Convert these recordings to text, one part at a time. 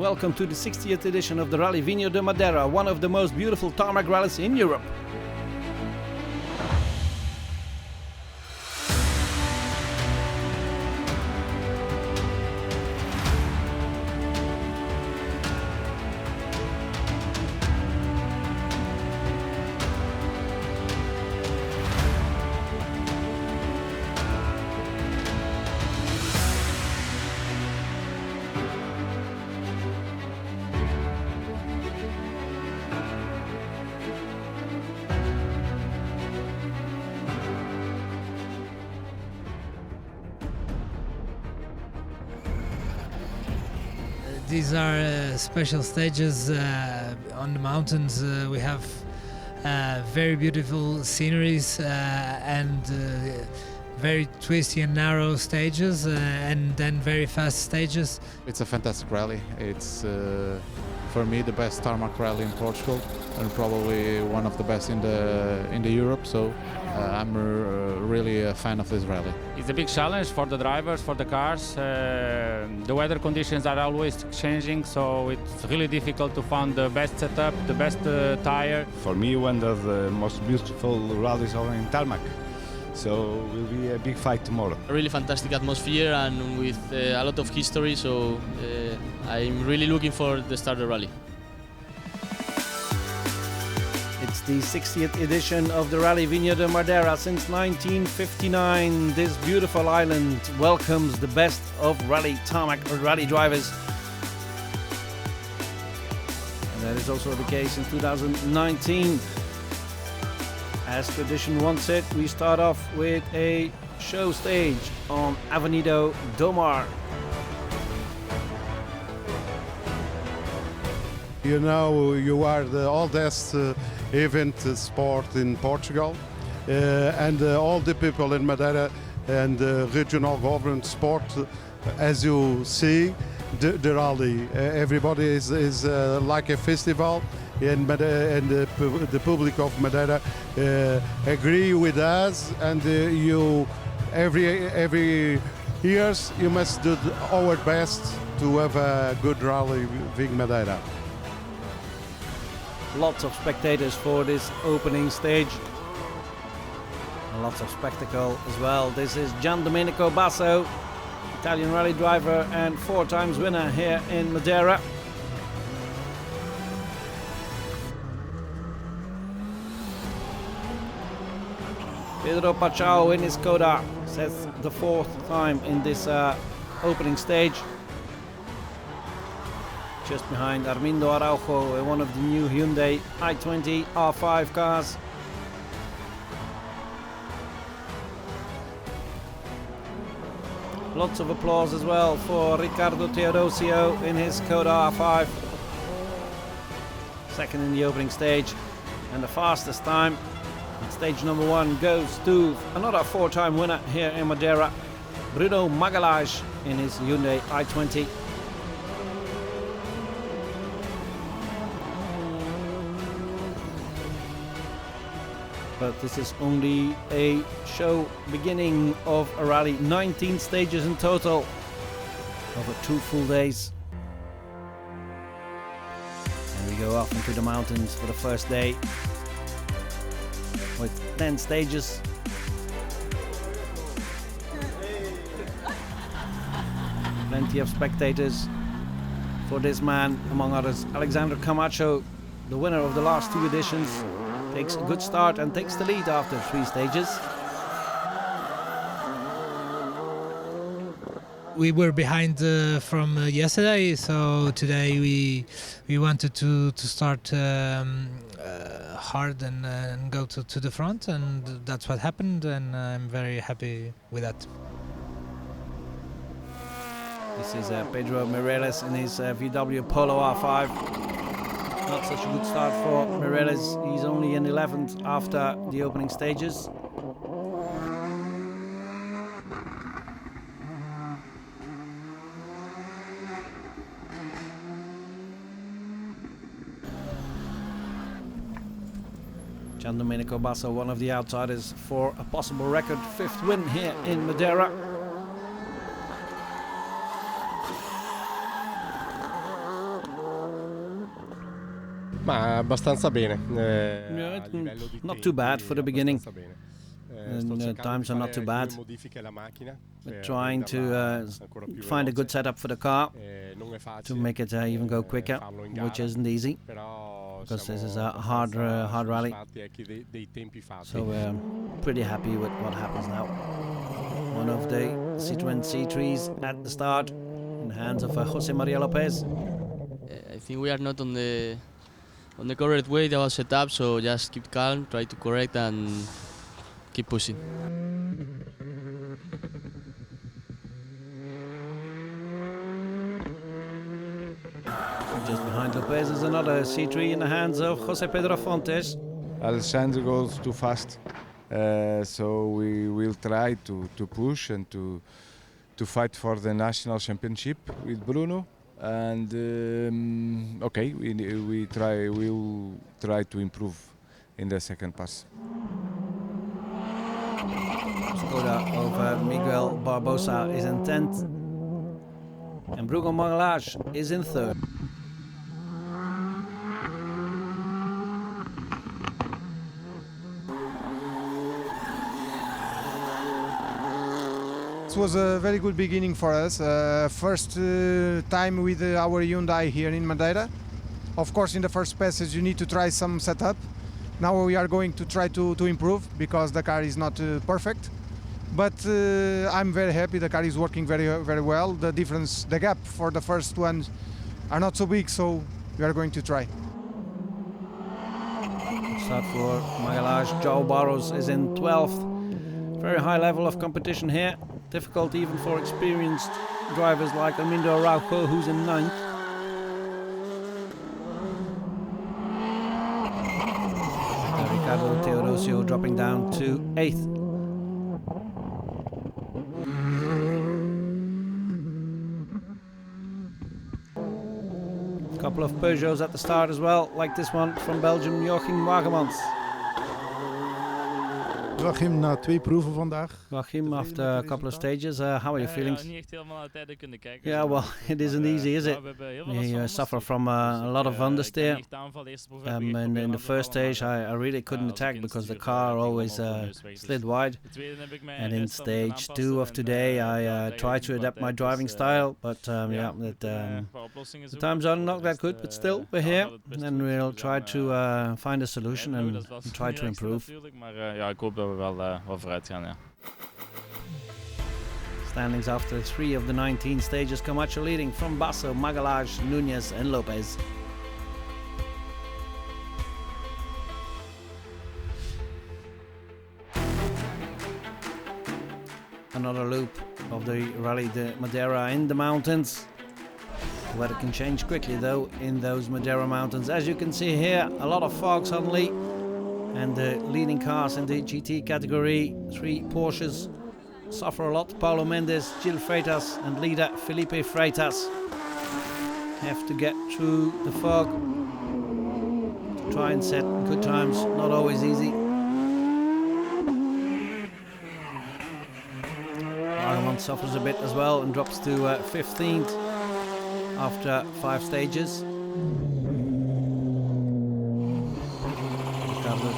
welcome to the 60th edition of the Rally Vinho Madeira, one of the most beautiful tarmac rallies in Europe. These are special stages on the mountains. We have very beautiful sceneries and very twisty and narrow stages and then very fast stages. It's a fantastic rally. It's for me the best tarmac rally in Portugal and probably one of the best in the Europe. So I'm really a fan of this rally. It's a big challenge for the drivers, for the cars. The weather conditions are always changing, so it's really difficult to find the best setup, the best tire. For me, one of the most beautiful rallies are in tarmac. So it will be a big fight tomorrow. A really fantastic atmosphere and with a lot of history, so I'm really looking for the start of the rally. It's the 60th edition of the Rally Vinho Madeira. Since 1959, this beautiful island welcomes the best of rally tarmac or rally drivers. And that is also the case in 2019. As tradition wants it, we start off with a show stage on Avenida do Mar. You know, you are the oldest event sport in Portugal, and all the people in Madeira and regional government sport, as you see, the rally. Everybody is like a festival, and the public of Madeira agree with us, and you every years you must do our best to have a good rally with Madeira. Lots of spectators for this opening stage. And lots of spectacle as well. This is Gian Domenico Basso, Italian rally driver and 4 times winner here in Madeira. Pedro Pachao in his Skoda sets the 4th time in this opening stage. Just behind Armindo Araujo in one of the new Hyundai i20 R5 cars. Lots of applause as well for Riccardo Teodosio in his Skoda R5. Second in the opening stage, and the fastest time in stage number 1 goes to another 4-time winner here in Madeira, Bruno Magalhães in his Hyundai i20. But this is only a show beginning of a rally. 19 stages in total over 2 full days. And we go off into the mountains for the first day with 10 stages. Plenty of spectators for this man, among others Alexander Camacho, the winner of the last 2 editions. Takes a good start and takes the lead after 3 stages. We were behind from yesterday, so today we wanted to start hard and go to the front, and that's what happened, and I'm very happy with that. This is Pedro Mireles in his VW Polo R5. Not such a good start for Mireles. He's only in 11th after the opening stages. Gian Domenico Basso, one of the outsiders for a possible record 5th win here in Madeira. Ma abbastanza bene. Yeah, not too bad for the beginning. And times are not too bad. We're trying to find a good setup for the car to make it even go quicker, which isn't easy because this is a hard rally. So we're pretty happy with what happens now. One of the Citroën C3s at the start in the hands of Jose Maria Lopez. I think we are not on the correct way that was set up, so just keep calm, try to correct and keep pushing. Just behind Lopez is another C3 in the hands of Jose Pedro Fontes. Alessandro goes too fast, so we will try to push and to fight for the national championship with Bruno. And okay, we'll try to improve in the second pass. Skoda over Miguel Barbosa is in 10th, and Bruno Magalhaes is in 3rd. It was a very good beginning for us. First time with our Hyundai here in Madeira. Of course, in the first passage you need to try some setup. Now we are going to try to improve because the car is not perfect. But I'm very happy. The car is working very well. The difference, the gap for the first ones are not so big, so we are going to try. Start for Magalhaes. João Barros is in 12th. Very high level of competition here. Difficult even for experienced drivers like Armindo Araujo, who's in 9th. Ricardo Teodosio dropping down to 8th. A couple of Peugeots at the start as well, like this one from Belgium, Joachim Wagemans. Joachim, na 2 proeven vandaag. Joachim, after a couple of stages, how are your feelings? Yeah, well, it isn't easy, is it? We suffer from a lot of understeer. In the first stage, I really couldn't attack because the car always slid wide. And in stage 2 of today, I tried to adapt my driving style, but the times are not that good. But still, we're here, and we'll try to find a solution and try to improve. Standings after 3 of the 19 stages, Camacho leading from Basso, Magalhaes, Núñez and Lopez. Another loop of the Rally de Madeira in the mountains. The weather can change quickly though in those Madeira mountains. As you can see here, a lot of fog suddenly. And the leading cars in the GT category, 3 Porsches, suffer a lot. Paulo Mendes, Gil Freitas and leader Felipe Freitas have to get through the fog to try and set good times. Not always easy. Wagemans suffers a bit as well and drops to 15th after 5 stages.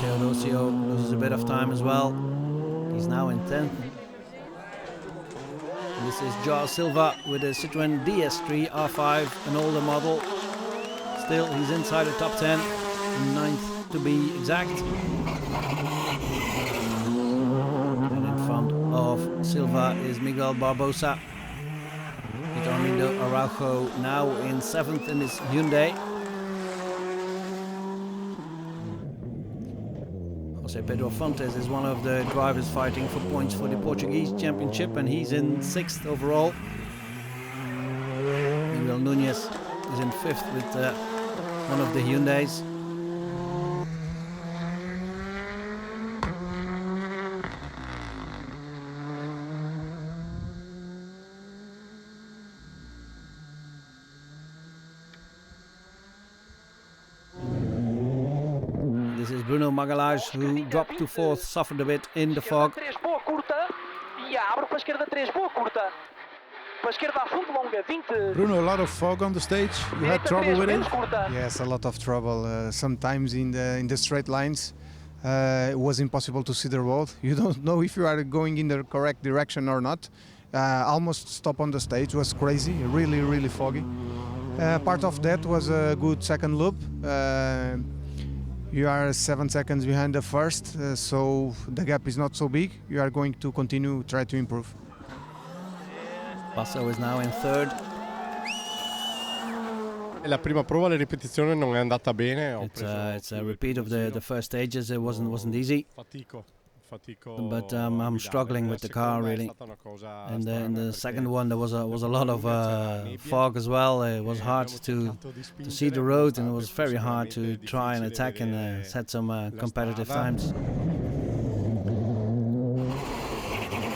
Teodosio loses a bit of time as well. He's now in 10th. And this is Joao Silva with a Citroën DS3 R5, an older model. Still, he's inside the top 10, 9th to be exact. And in front of Silva is Miguel Barbosa. With Armindo Araujo now in 7th in his Hyundai. Jose Pedro Fontes is one of the drivers fighting for points for the Portuguese Championship, and he's in 6th overall. Miguel Núñez is in 5th with one of the Hyundais. This is Bruno Magalhaes, who dropped to 4th, suffered a bit in the fog. esquerda a fundo, longa, 20. Bruno, a lot of fog on the stage. You had trouble with it? Yes, a lot of trouble. Sometimes in the straight lines, it was impossible to see the road. You don't know if you are going in the correct direction or not. Almost stop on the stage. It was crazy, really, really foggy. Part of that was a good second loop. You are 7 seconds behind the first, so the gap is not so big. You are going to continue, try to improve. Basso is now in third. La prima prova, la ripetizione non è andata bene. It's a repeat of the first stages. It wasn't easy. But I'm struggling with the car really. And in the second one there was a lot of fog as well. It was hard to see the road, and it was very hard to try and attack and set some competitive times.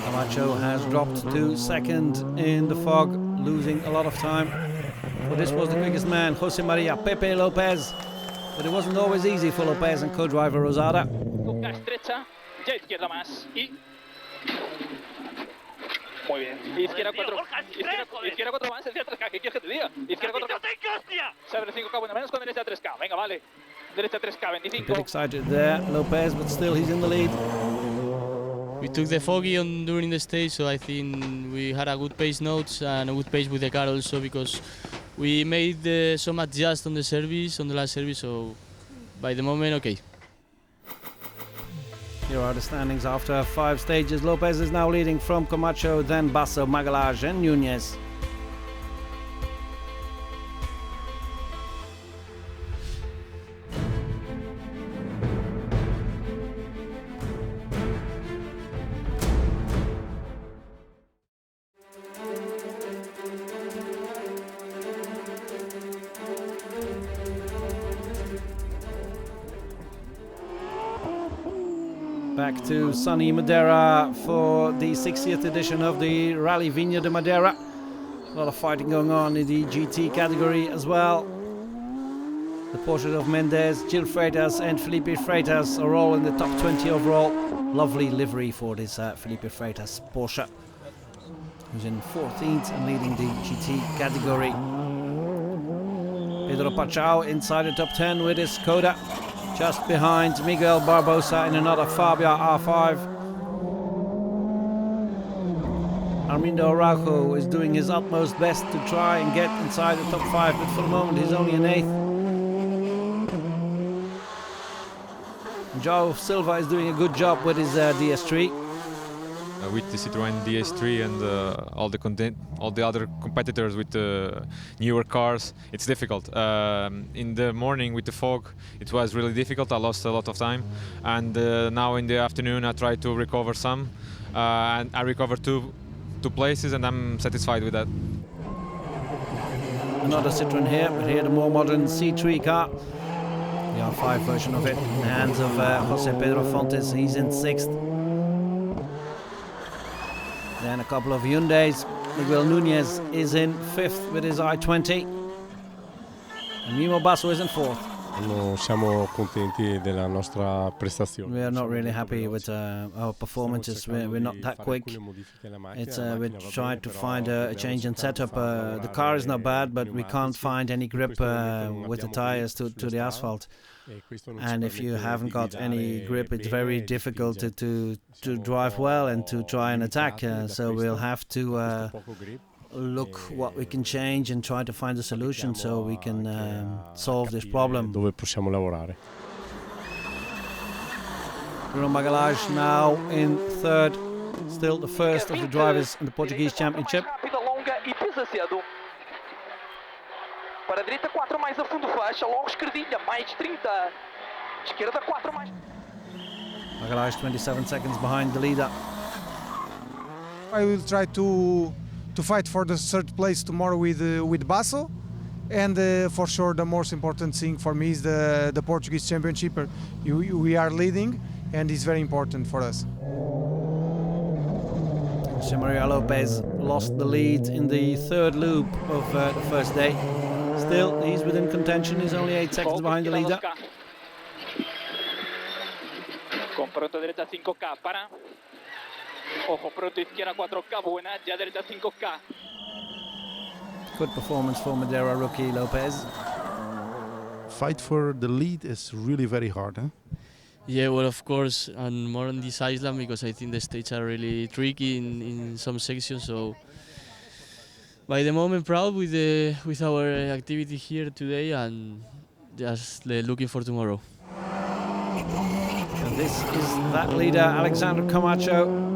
Camacho has dropped to second in the fog, losing a lot of time. But this was the quickest man, Jose Maria Pepe Lopez. But it wasn't always easy for Lopez and co-driver Rosada. Ya izquierda más y muy bien. Izquierda 4 más, derecha 3K. ¿Qué quieres que te diga? Izquierda 4K. Se abre 5K, bueno, menos con derecha 3K. Venga, vale. Derecha 3K, 25. A bit excited there, Lopez, but still he's in the lead. We took the foggy on during the stage, so I think we had a good pace notes and a good pace with the car also, because we made some adjust on the service, on the last service, so by the moment, okay. Here are the standings after 5 stages. Lopez is now leading from Camacho, then Basso, Magalhães and Núñez. Back to sunny Madeira for the 60th edition of the Rally Vinho Madeira. A lot of fighting going on in the GT category as well. The Porsche of Mendes, Gil Freitas and Felipe Freitas are all in the top 20 overall. Lovely livery for this Felipe Freitas Porsche, who's in 14th and leading the GT category. Pedro Pachau inside the top 10 with his Skoda. Just behind Miguel Barbosa in another Fabia R5. Armindo Araujo is doing his utmost best to try and get inside the top 5, but for the moment he's only in 8th. João Silva is doing a good job with his DS3. With the Citroën DS3 and all the other competitors with newer cars, it's difficult. In the morning with the fog, it was really difficult. I lost a lot of time, and now in the afternoon I tried to recover some, and I recovered two places, and I'm satisfied with that. Another Citroën here, but here the more modern C3 car, the R5 version of it, in the hands of Jose Pedro Fontes. He's in 6th. Then a couple of Hyundais. Miguel Núñez is in 5th with his i20. And Mimo Basso is in 4th. Non siamo contenti della nostra prestazione. We are not really happy with our performances. We're not that quick. We tried to find a change in setup. The car is not bad, but we can't find any grip with the tires to the asphalt. And if you haven't got any grip, it's very difficult to drive well and to try and attack. So we'll have to look what we can change and try to find a solution so we can solve this problem. Dove possiamo lavorare. Bruno Magalhães now in 3rd, still the first of the drivers in the Portuguese Championship. Para a direita 4 mais a fundo, faixa, logo esquerdinha, mais 30. Esquerda 4 mais. Magalhães 27 seconds behind the leader. I will try to fight for the 3rd place tomorrow with Basso, and for sure the most important thing for me is the Portuguese Championship. We are leading, and it's very important for us. Jose Maria Lopez lost the lead in the 3rd loop of the first day. Still, he's within contention. He's only 8 seconds behind the leader. Con pronto derecha 5K para. Ojo, pronto izquierda 4K, buena, ya derecha 5K. Good performance for Madeira rookie Lopez. Fight for the lead is really very hard, huh? Yeah, well, of course, and more on this island because I think the stages are really tricky in some sections. So, by the moment, proud with our activity here today and just looking for tomorrow. And this is that leader, Alexander Camacho.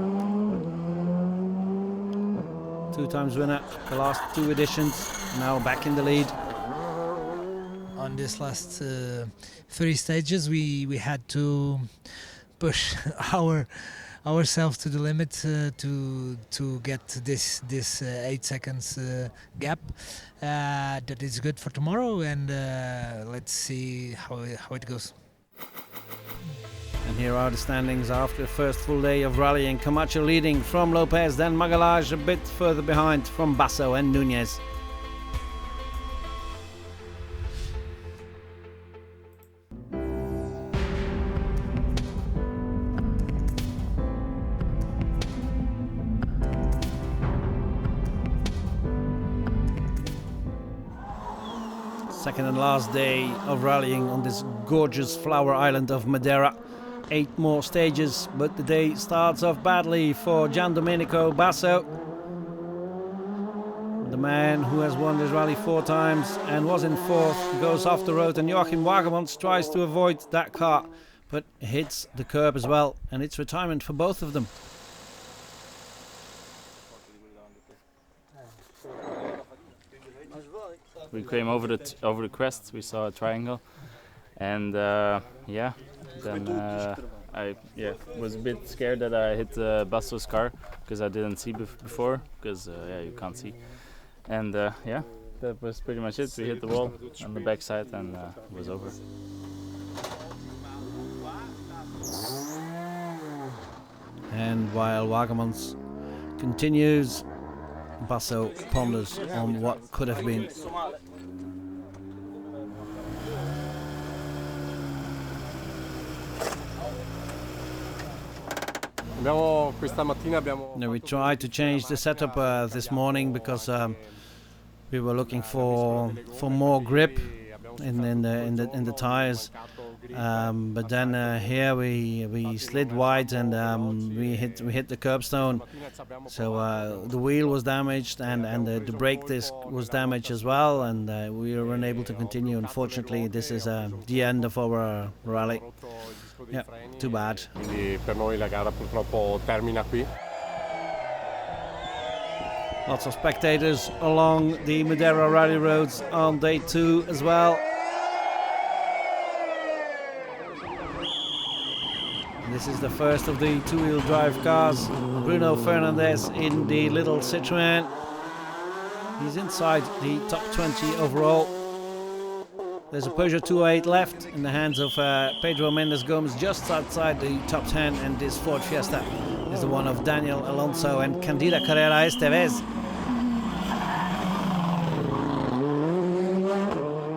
2-times winner the last 2 editions, now back in the lead. On this last 3 stages, we had to push ourselves to the limit to get this 8 seconds gap. That is good for tomorrow, and let's see how it goes. And here are the standings after the first full day of rallying. Camacho leading from Lopez, then Magalhães a bit further behind from Basso and Núñez. Second and last day of rallying on this gorgeous flower island of Madeira. 8 more stages, but the day starts off badly for Gian Domenico Basso. The man who has won this rally 4 times and was in 4th goes off the road, and Joachim Wagemans tries to avoid that car, but hits the curb as well, and it's retirement for both of them. We came over the crest. We saw a triangle, and yeah, then I was a bit scared that I hit Basso's car because I didn't see before because yeah, you can't see, and yeah, that was pretty much it. We hit the wall on the backside and it was over. And while Wagemans continues, Basso ponders on what could have been. Now we tried to change the setup this morning because we were looking for more grip in the tires. But then here we slid wide and we hit the curbstone, so the wheel was damaged and the brake disc was damaged as well, and we were unable to continue. Unfortunately, this is the end of our rally. Yeah, too bad. Per noi la gara purtroppo termina qui. Lots of spectators along the Madeira rally roads on day 2 as well. This is the first of the 2-wheel drive cars. Bruno Fernandes in the little Citroën. He's inside the top 20 overall. There's a Peugeot 208 left in the hands of Pedro Mendes Gomes, just outside the top 10, and this Ford Fiesta is the one of Daniel Alonso and Candida Carrera Estevez.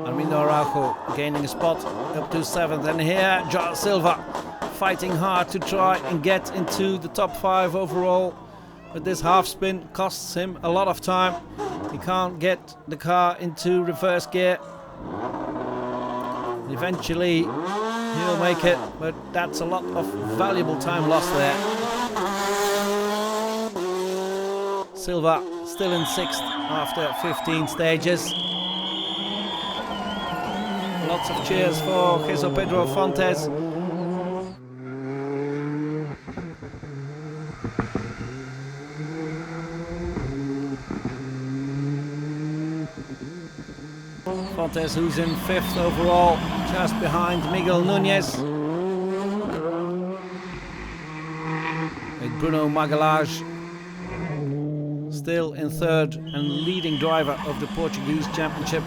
Armindo Araujo gaining a spot up to 7th, and here Joao Silva fighting hard to try and get into the top 5 overall, but this half spin costs him a lot of time. He can't get the car into reverse gear. Eventually he'll make it, but that's a lot of valuable time lost there. Silva still in 6th after 15 stages. Lots of cheers for Jesus Pedro Fontes. Fontes, who's in 5th overall, just behind Miguel Núñez. With Bruno Magalhães still in 3rd and leading driver of the Portuguese Championship,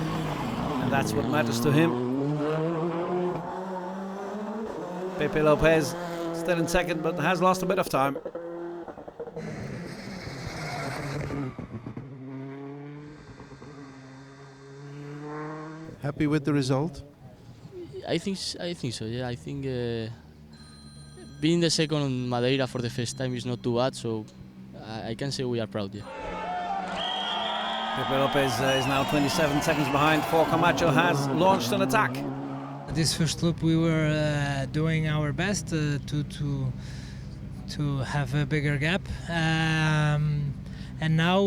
and that's what matters to him. Pepe Lopez still in 2nd, but has lost a bit of time. Happy with the result? I think so. Yeah, I think being the second on Madeira for the first time is not too bad. So I can say we are proud. Yeah. Pepe Lopez is now 27 seconds behind, for Camacho has launched an attack. This first loop we were doing our best to have a bigger gap, and now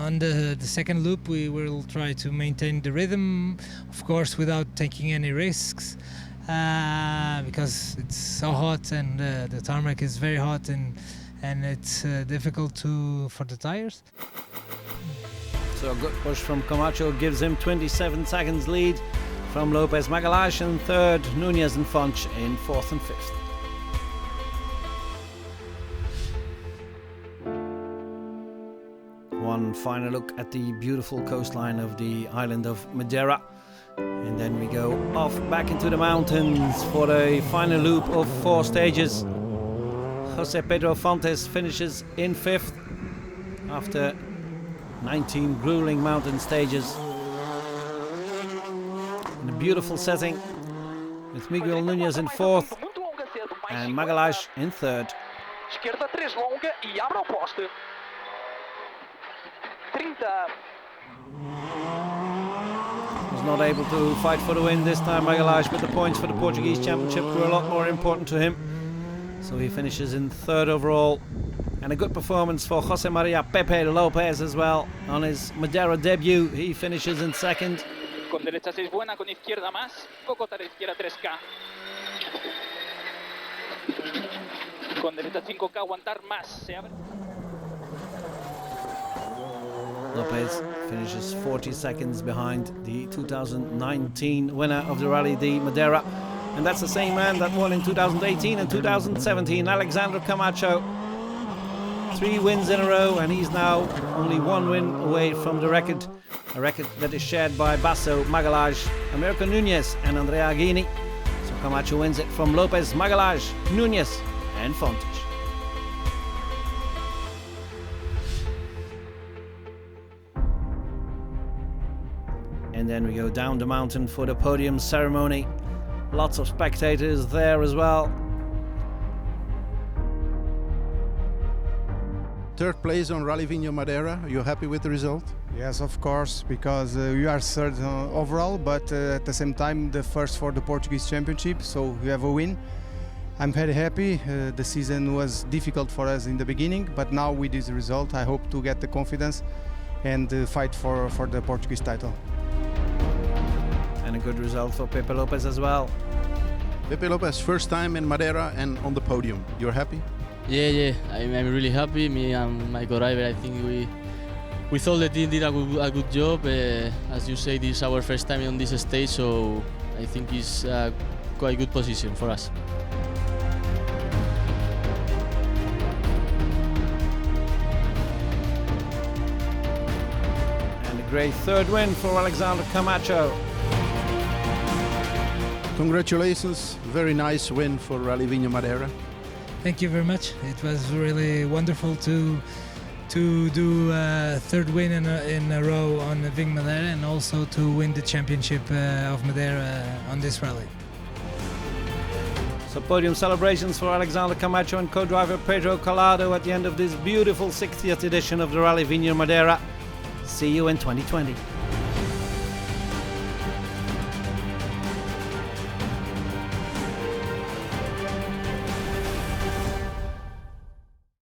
on the second loop we will try to maintain the rhythm, of course without taking any risks, because it's so hot and the tarmac is very hot and it's difficult for the tires. So a good push from Camacho gives him 27 seconds lead from Lopez. Magalhães in third, Nunez and Fonch in fourth and fifth. One final look at the beautiful coastline of the island of Madeira, and then we go off back into the mountains for a final loop of 4 stages. Jose Pedro Fontes finishes in fifth after 19 grueling mountain stages in a beautiful setting, with Miguel Nunez in fourth and Magalhães in third. Esquerda 3 longa e abre ao poste. 30. Was not able to fight for the win this time, Magalhães, but the points for the Portuguese Championship were a lot more important to him. So he finishes in third overall. And a good performance for Jose Maria Pepe Lopez as well on his Madeira debut. He finishes in second. Con derecha 6 buena, con izquierda más. Cocota de izquierda 3K. Con derecha 5K, aguantar más. Se abre. Lopez finishes 40 seconds behind the 2019 winner of the Rally de Madeira. And that's the same man that won in 2018 and 2017, Alexander Camacho. 3 wins in a row, and he's now only 1 win away from the record. A record that is shared by Basso, Magalhães, Americo Nunez and Andrea Aghini. So Camacho wins it from Lopez, Magalhães, Nunez and Fontes. And then we go down the mountain for the podium ceremony. Lots of spectators there as well. Third place on Rally Vinho Madeira. Are you happy with the result? Yes, of course, because we are third overall, but at the same time the first for the Portuguese Championship, so we have a win. I'm very happy. The season was difficult for us in the beginning, but now with this result I hope to get the confidence and fight for the Portuguese title. And a good result for Pepe Lopez as well. Pepe Lopez, first time in Madeira and on the podium. You're happy? Yeah, I'm really happy. Me and my co-driver, I think we thought the team did a good job. As you say, this is our first time on this stage, so I think it's quite a good position for us. And a great third win for Alexander Camacho. Congratulations, very nice win for Rally Vinho Madeira. Thank you very much. It was really wonderful to do a third win in a row on Vinho Madeira, and also to win the championship of Madeira on this rally. So podium celebrations for Alexander Camacho and co-driver Pedro Collado at the end of this beautiful 60th edition of the Rally Vinho Madeira. See you in 2020.